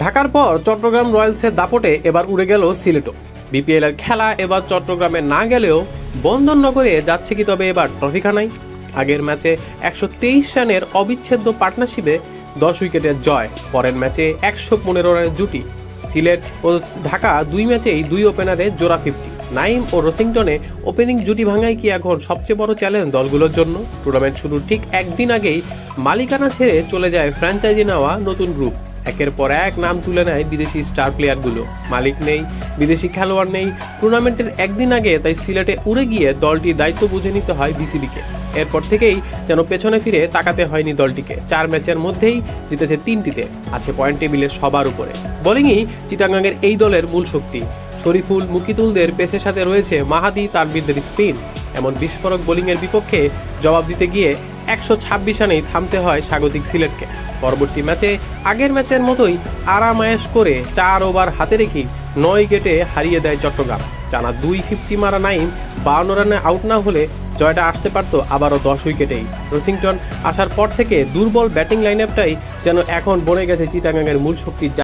ঢাকার পর চট্টগ্রাম রয়্যালসের দাপটে এবার উড়ে গেল সিলেটও। বিপিএল এর খেলা এবার চট্টগ্রামে না গেলেও বন্দরনগরে যাচ্ছে কি তবে এবার ট্রফিখানায়? আগের ম্যাচে 123 রানের অবিচ্ছেদ্য পার্টনারশিপে 10 উইকেটের জয়, পরের ম্যাচে 115 রানের জুটি। সিলেট ও ঢাকা দুই ম্যাচেই দুই ওপেনারে জোড়া 50। নাইম ও রসিংটনে ওপেনিং জুটি ভাঙাই কি এখন সবচেয়ে বড় চ্যালেঞ্জ দলগুলোর জন্য? টুর্নামেন্ট শুরুর ঠিক একদিন আগেই মালিকানা ছেড়ে চলে যায় ফ্র্যাঞ্চাইজি নেওয়া নতুন গ্রুপ। একের পর এক নাম তুলে নেয় বিদেশি স্টার প্লেয়ারগুলো। মালিক নেই, বিদেশি খেলোয়াড় নেই। টুর্নামেন্টের একদিন আগে তাই সিলেটে উড়ে গিয়ে দলটির দায়িত্ব বুঝে নিতে হয় বিসিবিকে। এরপর থেকেই যেন পেছনে ফিরে তাকাতে হয়নি দলটিকে। 4 ম্যাচের মধ্যেই জিতেছে 3টিতে, আছে পয়েন্ট টেবিলের সবার উপরে। বোলিংই চিটাগাংয়ের এই দলের মূল শক্তি। শরীফুল, মুকিতুলদের পেসের সাথে রয়েছে মাহাদি, তানভীরদের স্পিন। এমন বিস্ফোরক বোলিংয়ের বিপক্ষে জবাব দিতে গিয়ে 126 রানেই থামতে হয় স্বাগতিক সিলেটকে। পরবর্তী ম্যাচে আগের ম্যাচের মতোই আরামায়েশ করে 4 ওভার হাতে রেখে 9 উইকেটে হারিয়ে দেয় চট্টগ্রাম। টানা 250 মারা নাইম 52 রানে আউট না হলে জয়টা আসতে পারত আবারও 10 উইকেটেই। রসিংটন আসার পর থেকে দুর্বল ব্যাটিং লাইনআপটাই যেন এখন বনে গেছে চিটাগাংয়ের মূল শক্তির